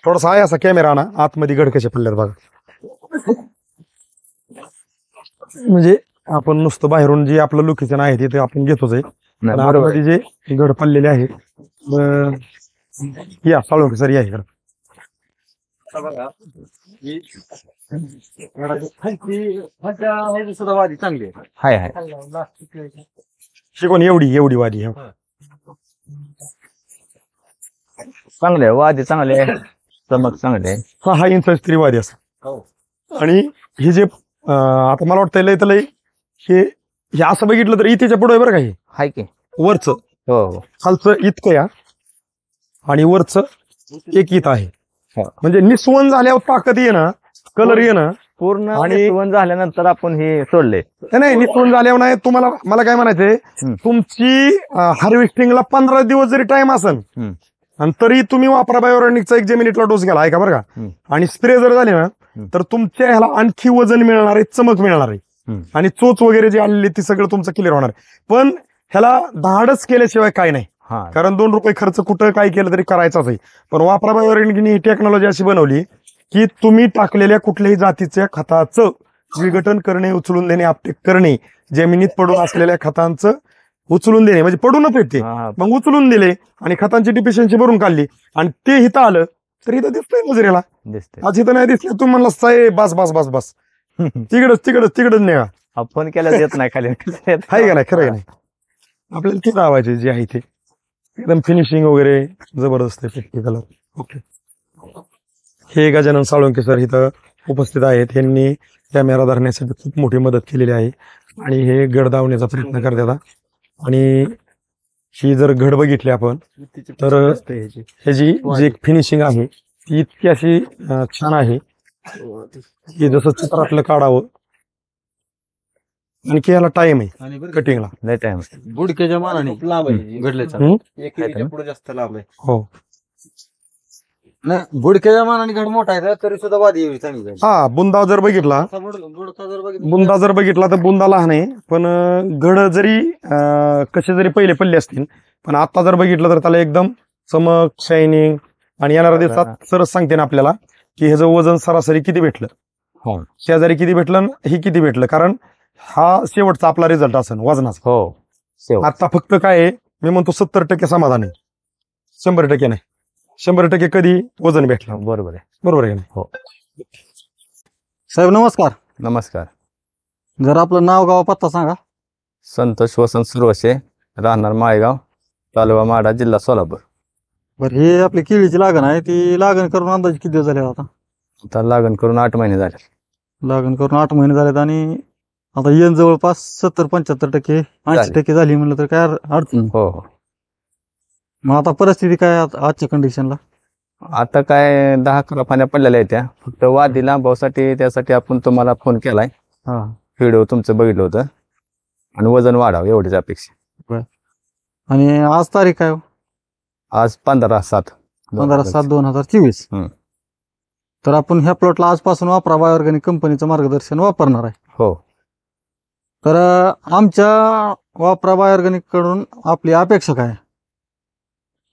थोडासा आहे असा कॅमेरा ना आतमध्ये गड कसे पडल्यात बघा. म्हणजे आपण नुसतं बाहेरून जे आपलं लोकेशन आहे ते आपण घेतोच आहे, पण आतमध्ये जे गड पडलेले आहेत या साळुंके सर या इकडं. सुद्धा वादी चांगली हाय हाय. शिकवण एवढी एवढी वादी आहे. चांगले वादी चांगले आहे, चमक चांगले आहे. 6 इंच स्त्री वादी असं. आणि हे जे आता मला वाटतं लय तर लय हे असं बघितलं तर इथेच्या पुढे बरं का हे हाय की वरच हो खालचं इतकं या आणि वरच एक इत आहे. हो. म्हणजे निस्वन झाल्यावर ताकद ये ना, कलर ये ना पूर्ण आणि- निस्वन झाल्यानंतर आपण हे सोडले. नाही निस्वन झाल्यावर नाही. तुम्हाला मला काय म्हणायचंय, तुमची हार्वेस्टिंगला 15 दिवस जरी टाइम असेल आणि तरी तुम्ही वापरा बायोरेनिकचा 1 मिनिटला डोस घ्याला ऐका बरं का, आणि स्प्रे जर झाले ना तर तुमच्या ह्याला आणखी वजन मिळणार आहे, चमक मिळणार आहे आणि चोच वगैरे जे आलेली ती सगळं तुमचं क्लिअर होणार आहे. पण ह्याला धाडच केल्याशिवाय काय नाही, कारण 2 रुपये खर्च कुठं काय केलं तरी करायचाच आहे. पण वापरा बायोरेनिकने ही टेक्नॉलॉजी अशी बनवली की तुम्ही टाकलेल्या कुठल्याही जातीच्या खताचं विघटन करणे, उचलून देणे, आपटेक करणे, जमिनीत पडून असलेल्या खतांचं उचलून देणे, म्हणजे पडूनच येते मग उचलून दिले आणि खतांची डिफिशियन्सी भरून काढली आणि ते हिथं आलं तर इथं दिसतंय नजरेला. आज इथं नाही दिसलं तुम्ही म्हणला साहेब बस बस बस बस तिकडच नाही आपण केलं येत नाही खाली. आहे का नाही, खरं नाही. आपल्याला ते लावायचे जे आहे ते एकदम फिनिशिंग वगैरे जबरदस्त आहे. Colour okay. हे गजानन साळुंके सर इथं उपस्थित आहेत. यांनी कॅमेरा धरण्यासाठी खूप मोठी मदत केलेली आहे आणि हे गड धावण्याचा प्रयत्न करतात. आणि ही जर घड बघितली आपण तर ह्याची जी फिनिशिंग आहे ती इतकी अशी छान आहे की जसं चित्रातलं काढावं. आणखी याला टाइम आहे कटिंगला, नाही टाइम. बुडक्याच्या मानाने लांब आहे घडल्याचा पुढे जास्त लांब आहे. हो नाही बुडक्याच्या मानाने घड मोठा आहे तरी सुद्धा वादी एवढी चांगली आहे. हा. बुंदा जर बघितला बुंदा जर बघितला तर बुंदा लहान आहे, पण घड जरी कसे जरी पहिले पडले असतील पण आता जर बघितलं तर त्याला एकदम चमक, शायनिंग. आणि येणाऱ्या दिवसात सरच सांगते ना आपल्याला की ह्याचं वजन सरासरी किती भेटलं, शेजारी किती भेटलं, ही किती भेटलं, कारण हा शेवटचा आपला रिझल्ट असेल वजनाचा. हो. आता फक्त काय आहे, मी म्हणतो 70% समाधान आहे, 100% नाही. 100% कधी वजन भेटलं. बरोबर आहे. बरोबर आहे. हो साहेब नमस्कार. नमस्कार. जर आपलं नाव गाव पत्ता सांगा. संतोष वसंत सुरवसे, राहणार माळेगाव, तालुका माढा, जिल्हा सोलापूर. बरं हे आपली केळीची लागण आहे, ती लागण करून अंदाजे किती दिवस झाले आता? आता लागण करून 8 महिने झाले. लागण करून 8 महिने झालेत आणि आता येण जवळपास 70-75%, 80% झाली म्हणलं तर काय अडचण नाही. हो. मग आता परिस्थिती काय आजच्या कंडिशनला? आता काय 10-11 पाण्या पडलेल्या आहेत त्या, फक्त वादी लांबवसाठी त्यासाठी आपण तुम्हाला फोन केलाय. व्हिडिओ तुमचं बघितलं होतं आणि वजन वाढावं एवढीच अपेक्षा. आणि आज तारीख काय? आज 15/7/2024. तर आपण ह्या प्लॉटला आजपासून वापरा बायोऑर्गॅनिक कंपनीचं मार्गदर्शन वापरणार आहे. हो. तर आमच्या वापरा बायोऑर्गॅनिक कडून आपली अपेक्षा काय?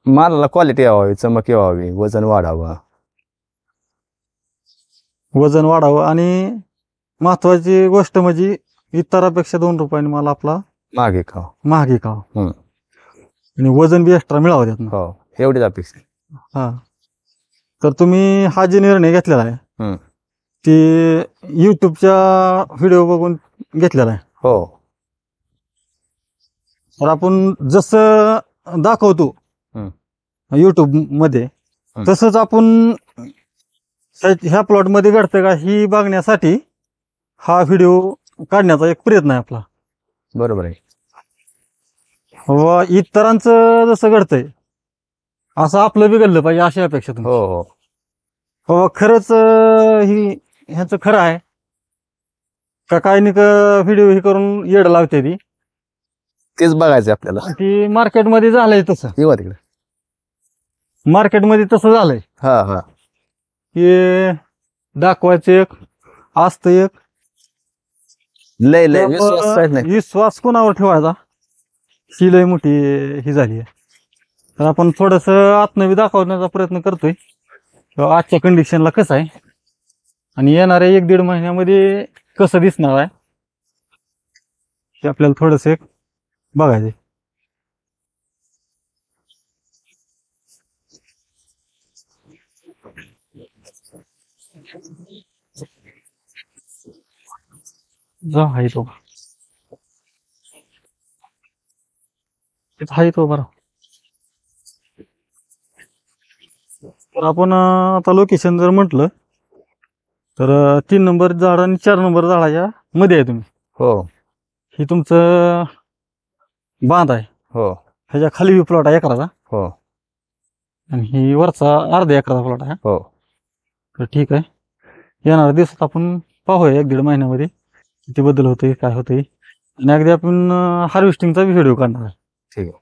मालाला क्वालिटी यावी, चमक यावी, वजन वाढावं. वजन वाढावं आणि महत्वाची गोष्ट म्हणजे इतरांपेक्षा 2 रुपयांनी मला आपला मागे खावा आणि वजन बी एक्स्ट्रा मिळावं त्यातनं. हो एवढीच अपेक्षा. हा. तर तुम्ही हा जे निर्णय घेतलेला आहे ती युट्यूबच्या व्हिडिओ बघून घेतलेला आहे. हो. तर आपण जसं दाखवतो युट्यूब मध्ये तसंच आपण ह्या प्लॉट मध्ये घडतं का ही बघण्यासाठी हा व्हिडिओ काढण्याचा एक प्रयत्न आहे आपला. बरोबर आहे. व इतरांचं जसं घडतंय असं आपलं बी घडलं पाहिजे अशी अपेक्षा तुम्ही. हो. खरंच ही ह्याचं खरं आहे का काय नाही का व्हिडिओ ही करून येड लावते ती तेच बघायचं आपल्याला. ती मार्केटमध्ये झालंय तसं. येवा तिकडे. मार्केटमध्ये तसं झालंय. हे दाखवायचं एक असतं एक लय विश्वास कोणावर ठेवायचा ही लय मोठी ही झाली आहे. तर आपण थोडस आत्मवी दाखवण्याचा प्रयत्न करतोय किंवा आजच्या कंडिशनला कसं आहे आणि येणाऱ्या 1-1.5 महिन्यामध्ये कसं दिसणार आहे ते आपल्याला थोडस एक बघायचं. जा आहे तो आहे तो बरं. तर आपण आता लोकेशन जर म्हटलं तर 3 नंबर झाड आणि 4 नंबर झाडाच्या मध्ये आहे तुम्ही. हो ही तुमचं बांध आहे. हो ह्याच्या खाली बी प्लॉट आहे एकराचा हो आणि ही वरचा अर्ध्या एकराचा प्लॉट आहे. हो तर ठीक आहे, येणाऱ्या दिवसात आपण पाहूया 1-1.5 महिन्यामध्ये किती बदल होतोय काय होतंय आणि अगदी आपण हार्वेस्टिंगचा व्हिडिओ काढणार आहे. ठीक आहे.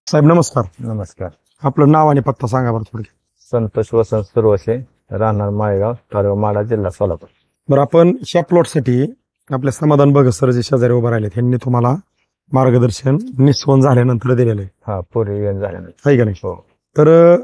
साहेब नमस्कार. नमस्कार. आपलं नाव आणि पत्ता सांगा बरं थोडक्यात. संतोष वसंत सुरवसे, राहणार माळेगाव, तालुका माढा, जिल्हा सोलापूर. बरं, आपण ह्या प्लॉटसाठी आपले समाधान बघत सर जे शेजारी उभं राहिले त्यांनी तुम्हाला मार्गदर्शन निस्वन झाल्यानंतर दिलेलं आहे, हा पूर्वी इव्हेंट झाल्यानंतर. आहे का नाही? हो तर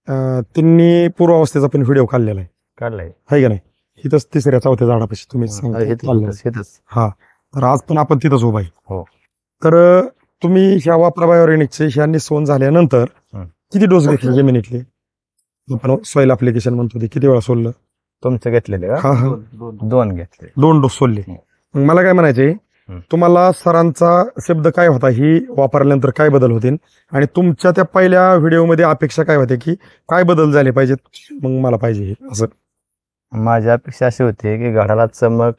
त्यांनी पूर्वावस्थेचा पण व्हिडिओ काढलेला आहे, काढलाय. आहे का नाही? इथंच 3ऱ्या-4थ्या झाडापाशी तुम्ही सांगता चाललंय. हेच हा, तर आज पण आपण तिथंच उभा आहे. हो. तर तुम्ही ह्या वापरा बायोरेनिकचे ह्या निस्वन झाल्यानंतर किती डोस घेतले जमिनीतले? आपण सॉइल ऍप्लिकेशन म्हणतो ते किती वेळा सोडलं? तुमचं घेतलेले का? हा हा, 2 घेतले. 2 डोस सोडले. मग मला काय म्हणायचे, तुम्हाला सरांचा शब्द काय होता, ही वापरल्यानंतर काय बदल होतील आणि तुमच्या त्या पहिल्या व्हिडिओमध्ये अपेक्षा काय होत्या की काय बदल झाले पाहिजेत, मग मला पाहिजे हे असं? माझी अपेक्षा अशी होती की झाडाला चमक,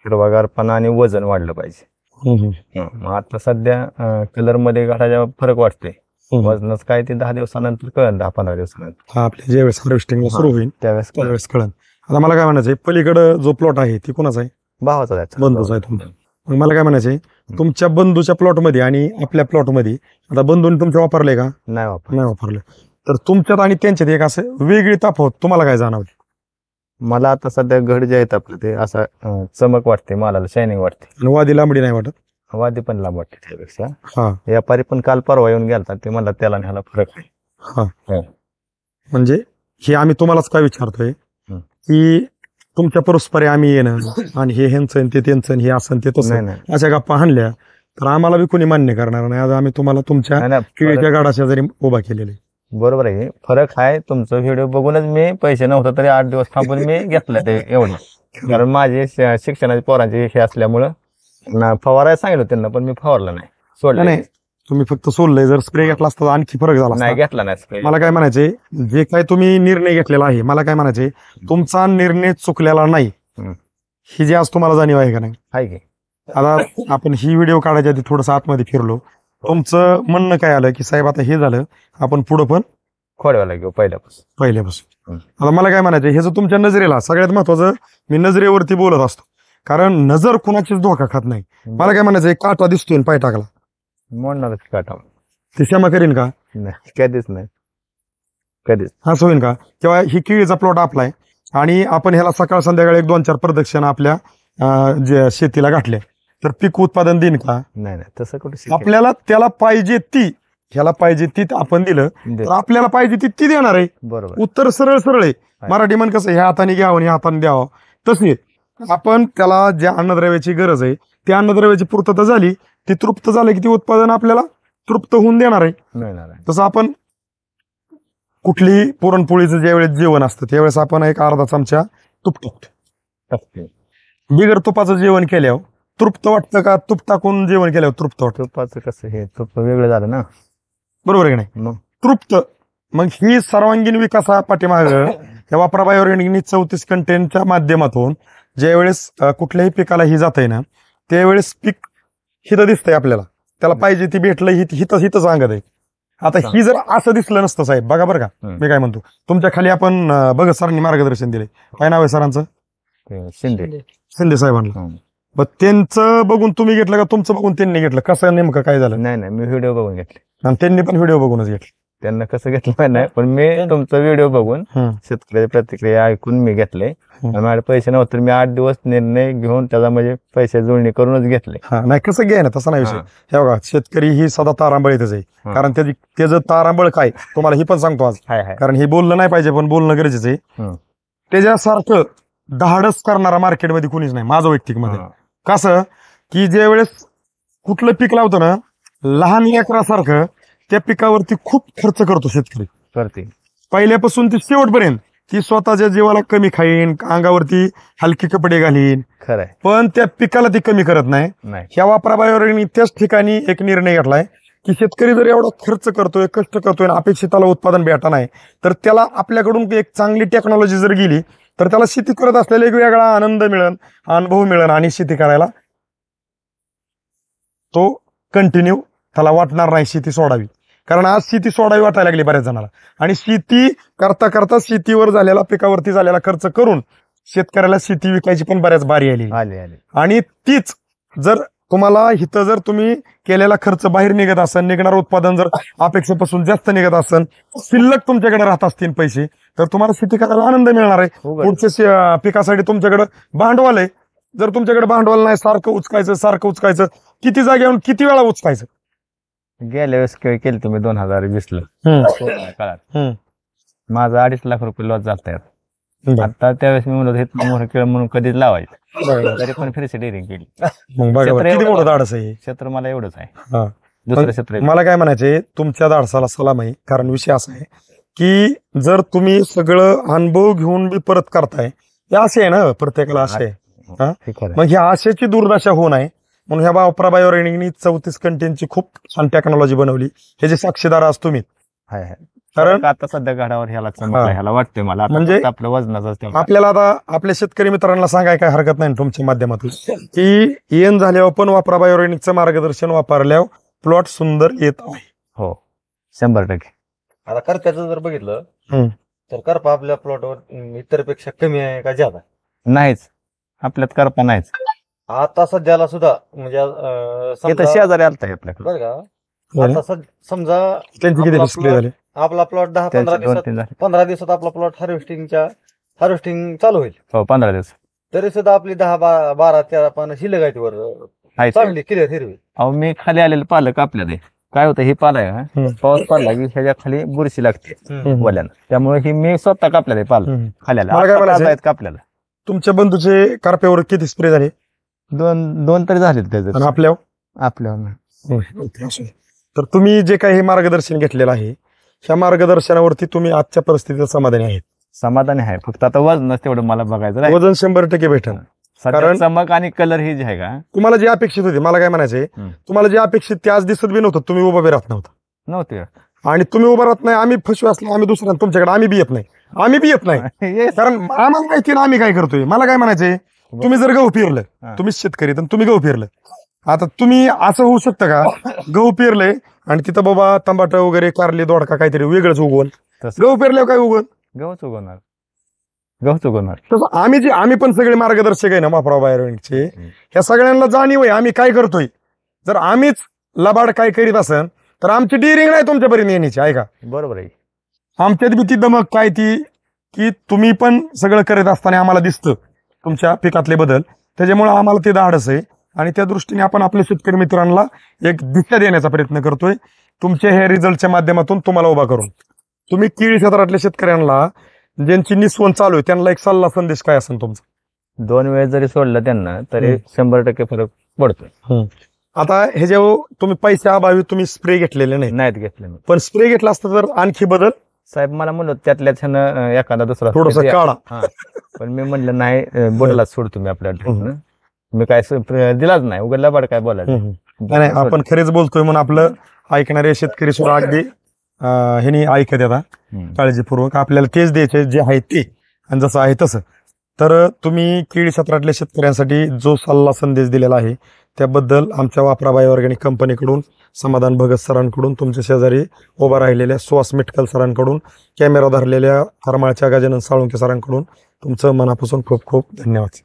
हिरवागारपणा आणि वजन वाढलं पाहिजे. मग आता सध्या कलर मध्ये घाटाच्या फरक वाटतोय. वजनच काय ते 10 दिवसानंतर कळेल, 10-15 दिवसानंतर. हा, आपल्या ज्यावेळेस हार्वेस्टिंग सुरू होईल त्यावेळेस कळेल. आता मला काय म्हणायचंय, पलीकडं जो प्लॉट आहे ती कोणाचा आहे? भावाचा द्यायचा. बंधूचा आहे तुमचा. मग मला काय म्हणायचंय, तुमच्या बंधूच्या प्लॉटमध्ये आणि आपल्या प्लॉटमध्ये आता बंधूने तुमच्या वापरले का? नाही वापर. नाही वापरले. तर तुमच्यात आणि त्यांच्यात एक असं वेगळी तफावत तुम्हाला काय जाणवली? मला आता सध्या घड जे आहेत आपलं ते असं चमक वाटते, मालाला शायनिंग वाटते. आणि वादी लांबडी नाही वाटत? वादी पण लांब वाटते त्यापेक्षा. हा, व्यापारी पण काल परवा येऊन गेलता, ते म्हणला त्याला ह्याला फरक आहे. हा, म्हणजे हे आम्ही तुम्हालाच काय विचारतोय की तुमच्या परस्परे आम्ही येणं आणि हे ह्यांचं ते त्यांचं हे असं ते तसं नाही अशा गप्पा हाणल्या तर आम्हाला बी कोणी मान्य करणार नाही. आज आम्ही तुम्हाला तुमच्या नाही, केळीच्या गाडाच्या जरी उभा केलेले. बरोबर आहे, फरक आहे. तुमचं व्हिडिओ बघूनच मी पैसे नव्हतं तरी 8 दिवस थांबून मी घेतलं ते एवढं. कारण माझे शिक्षणाचे पोरांचे हे असल्यामुळं फवारायला सांगितलं त्यांना, पण मी फवारलं नाही, सोडलं नाही. तुम्ही फक्त सोडलंय, जर स्प्रे घेतला असता तर आणखी फरक झाला नाही, असता. घेतला नाही spray. मला काय म्हणायचे, जे काय तुम्ही निर्णय घेतलेला आहे, मला काय म्हणायचे, तुमचा निर्णय चुकलेला नाही ही जी आज तुम्हाला जाणीव आहे का नाही? आहे की. आता आपण ही व्हिडिओ काढायच्या आधी थोडंसं आतमध्ये फिरलो, तुमचं म्हणणं काय आलं की साहेब आता हे झालं, आपण पुढं पण खोडवायला घेऊ पहिल्यापासून. आता मला काय म्हणायचं, हे जर तुमच्या नजरेला, सगळ्यात महत्वाचं मी नजरेवरती बोलत असतो, कारण नजर कुणाचीच धोका खात नाही. मला काय म्हणायचं, एक काटा दिसतोय पाय टाकला, मोडणारच काटा. ते क्षमा करीन का? नाही, कधीच नाही, कधीच. असं होईन का? किंवा ही केळीचा प्लॉट आपलाय आणि आपण ह्याला सकाळ संध्याकाळी 1-2-4 प्रदक्षिणा आपल्या जे शेतीला घातल्या तर पीक उत्पादन देईन का? नाही, तसं कुठे. आपल्याला त्याला पाहिजे ती, ह्याला पाहिजे ती आपण दिलं तर आपल्याला पाहिजे ती देणार आहे. बरोबर. उत्तर सरळ सरळ आहे. मराठी म्हण कसं, ह्या हाताने घ्यावं ह्या हाताने द्यावं, तसे आपण त्याला ज्या अन्नद्रव्याची गरज आहे त्या अन्नद्रव्याची पूर्तता झाली, ती तृप्त झाली की ती उत्पादन आपल्याला तृप्त होऊन देणार आहे. तसं आपण कुठलीही पुरणपोळीचं ज्यावेळेस जेवण असतं त्यावेळेस आपण एक अर्धा चमचा तूप टाकतो. बिगर तुपाचं जेवण केल्यावर तृप्त वाटतं का? तूप टाकून जेवण केल्यावर तृप्त वाटतं? तुपाचं कसं, हे तुप वेगळं झालं ना, बरोबर आहे की नाही? मग तृप्त. मग ही सर्वांगीण विकासा पाठीमाग या वापरा बायोरेनिकनी 34 कंटेनच्या माध्यमातून ज्यावेळेस कुठल्याही पिकाला ही जात आहे ना, त्यावेळेस पीक हिथं दिसतंय आपल्याला, त्याला पाहिजे ती भेटलं हिथं सांगत आहे. आता ही जर असं दिसलं नसतं साहेब, बघा बरं का मी काय म्हणतो, तुमच्या खाली आपण बघा सरांनी मार्गदर्शन दिले, काय नाव आहे सरांचं? शिंदे साहेबांना. मग त्यांचं बघून तुम्ही घेतलं का तुमचं बघून त्यांनी घेतलं? कसं नेमकं काय झालं? नाही, मी व्हिडिओ बघून घेतले आणि त्यांनी पण व्हिडिओ बघूनच घेतले. त्यांना कसं घेतलं माहिती नाही, पण मी तुमचा व्हिडिओ बघून शेतकऱ्याची प्रतिक्रिया ऐकून मी घेतले. माझे पैसे नव्हते तर मी 8 दिवस निर्णय घेऊन त्याचा म्हणजे पैसे जुळणी करूनच घेतले. नाही कसं घ्या ना तसा नाही विषय. हे बघा शेतकरी ही सदा तारांबळ येतच आहे, कारण त्याचं तारांबळ काय तुम्हाला ही पण सांगतो आज, कारण हे बोललं नाही पाहिजे पण बोलणं गरजेचं आहे. त्याच्यासारखं धाडस करणारा मार्केटमध्ये कुणीच नाही माझं वैयक्तिक मध्ये. कसं की ज्या वेळेस कुठलं पीक लावतं ना, लहान लेकरासारखं त्या पिकावरती खूप खर्च करतो शेतकरी. करते पहिल्यापासून ते शेवटपर्यंत ती स्वतःच्या जीवाला कमी खाईन, अंगावरती हलके कपडे घालीन, खरंय, पण त्या पिकाला ती कमी करत नाही. ह्या वापराबाहेर त्याच ठिकाणी एक निर्णय घेतलाय की शेतकरी जर एवढा खर्च करतोय, कष्ट करतोय, अपेक्षित त्याला उत्पादन भेटा नाही, तर त्याला आपल्याकडून एक चांगली टेक्नॉलॉजी जर गेली तर त्याला शेती करत असलेला एक वेगळा आनंद मिळेल, अनुभव मिळेल आणि शेती करायला तो कंटिन्यू त्याला वाटणार नाही शेती सोडावी. कारण आज शेती सोडावी वाटायला लागली बऱ्याच जणांना, आणि शेती करता करता शेतीवर झालेला, पिकावरती झालेला खर्च करून शेतकऱ्याला शेती विकायची पण बऱ्याच बारी आली. आणि तीच जर तुम्हाला इथं जर तुम्ही केलेला खर्च बाहेर निघत असेल, निघणार उत्पादन जर अपेक्षेपासून जास्त निघत असेल, शिल्लक तुमच्याकडे राहत असतील पैसे, तर तुम्हाला शेती करायला आनंद मिळणार आहे. पुढच्या पिकासाठी तुमच्याकडे भांडवल आहे. जर तुमच्याकडे भांडवल नाही, सारखं उचकायचं, किती जागेवर किती वेळा उचकायचं. गेल्या वेळेस केलं तुम्ही 2020ला काळात माझा 2.5 लाख रुपये लॉस झालता. आता त्यावेळेस मी म्हणत हे मोठं खेळ म्हणून कधीच लावायचं, तरी पण फिरशी डेअरिंग केली. किती मोठं धाडस आहे क्षेत्र मला एवढंच आहे, दुसरं क्षेत्र. मला काय म्हणायचंय, तुमच्या धाडसाला सलाम आहे. कारण विषय असा आहे की जर तुम्ही सगळं अनुभव घेऊन बी परत करताय, हे असे आहे ना, प्रत्येकाला असे आहे. मग ह्या आशेची दुर्दशा होऊ नये म्हणून ह्या वापराबाहेर 34 कंटेनची खूप छान टेक्नॉलॉजी बनवली. ह्याचे साक्षीदार आज तुम्ही. कारण आता सध्या घडावर ह्याला वाटतंय मला, म्हणजे आपलं वजनाचं. आपल्याला आता आपल्या शेतकरी मित्रांना सांगाय काय हरकत नाही तुमच्या माध्यमातून की येण झाल्यावर पण वापराबाहेर मार्गदर्शन वापरल्यावर प्लॉट सुंदर येत आहे. हो, 100%. आता करप्याचं जर बघितलं तर करपा आपल्या प्लॉटवर इतरपेक्षा कमी आहे का ज्यादा? नाहीच, आपल्यात करपा नाहीच. आता सध्याला सुद्धा म्हणजे शेजारी आलता आपल्याकडे बरं का. आता समजा त्यांची किती डिस्प्ले झाले, आपला प्लॉट 10-15 दिवसात आपला प्लॉट हार्वेस्टिंग चालू होईल. हो, 15 दिवस. तरी सुद्धा आपली 10-12-13 पानं शिल्लक आहे वर चांगली क्लिअर हिरवी. अहो, मी खाली आलेलं पालक आपल्याला काय होतं, हे पाला आहे, पाऊस पडला की ह्याच्या खाली बुरशी लागते वल्यानं, त्यामुळे ही मी स्वतः कापलेलं आहे पालक खाली आल्या कापल्याला. तुमच्या बंधूचे करप्यावर किती स्प्रे झाले? दोन तरी झाले त्याचे. आपल्यावर तर तुम्ही जे काही हे मार्गदर्शन घेतलेलं आहे, ह्या मार्गदर्शनावरती तुम्ही आजच्या परिस्थितीत समाधानी आहेत? समाधानी आहे, फक्त आता वजन तेवढं मला बघायचं. वजन 100% भेटेल. कारण चमक आणि कलर ही जे आहे का, तुम्हाला जे अपेक्षित होते, मला काय म्हणायचंय, तुम्हाला जे अपेक्षित ते आज दिसत बी नव्हतं. तुम्ही उभा बी राहत नव्हते, आणि तुम्ही उभा राहत नाही. आम्ही फसवे असलो, आम्ही दुसऱ्या तुमच्याकडे आम्ही बी येत नाही, कारण आम्हाला माहिती ना आम्ही काय करतोय. मला काय म्हणायचंय, तुम्ही जर गहू पेरलं, तुम्ही शेतकरी तर तुम्ही गहू पेरलं, आता तुम्ही असं होऊ शकतं का, गहू पेरलंय आणि तिथं बाबा टमाटर वगैरे, कारली, दोडका काहीतरी वेगळंच उगवल, गहू पेरल्यावर काय उगवल? गहूच उगवणार. तसं आम्ही पण सगळे मार्गदर्शक आहे ना वापराबाहेरचे, ह्या सगळ्यांना जाणीव आहे आम्ही काय करतोय. जर आम्हीच लबाड काय करीत असेल तर आमची डिरिंग नाही तुमच्यापर्यंत येण्याची, आहे का? बरोबर आहे. आमच्यात बी ती दमक काय ती की तुम्ही पण सगळं करत असताना आम्हाला दिसतं तुमच्या पिकातले बदल, त्याच्यामुळे आम्हाला ते धाडस आहे. आणि त्या दृष्टीने आपण आपल्या शेतकरी मित्रांना एक दिशा देण्याचा प्रयत्न करतोय तुमच्या ह्या रिझल्टच्या माध्यमातून. तुम्हाला उभा करून तुम्ही केळी क्षेत्रातल्या शेतकऱ्यांना ज्यांची निस्वन चालू आहे त्यांना एक सल्ला संदेश काय असेल तुमचा? 2 वेळ जरी सोडलं त्यांना तरी 100% फरक पडतोय. आता हे जेव्हा तुम्ही पैशा अभावी तुम्ही स्प्रे घेतलेले नाहीत घेतले, पण स्प्रे घेतला असता तर आणखी बदल. साहेब मला म्हणलं त्यातल्याच एखादा दुसरा थोडस काढा, पण मी म्हणलं नाही, बोलायलाच सोड तुम्ही आपल्या. मी काय दिलाच नाही, उघडला बड काय बोलायचं नाही. आपण खरेच बोलतोय म्हणून आपलं ऐकणारे शेतकरी सुद्धा अगदी ह्यानी ऐकत येतात काळजीपूर्वक. आपल्याला तेच द्यायचे जे आहे ते, आणि जसं आहे तसं. तर तुम्ही केळी क्षेत्रातल्या शेतकऱ्यांसाठी जो सल्ला संदेश दिलेला आहे त्याबद्दल आमच्या वापराबाई ऑर्गॅनिक कंपनीकडून, समाधान भगत सरांकडून, तुमच्या शेजारी उभा राहिलेल्या सुहास मिटकल सरांकडून, कॅमेरा धरलेल्या करमाळच्या गजानन साळुंके सरांकडून तुमचं मनापासून खूप खूप धन्यवाद.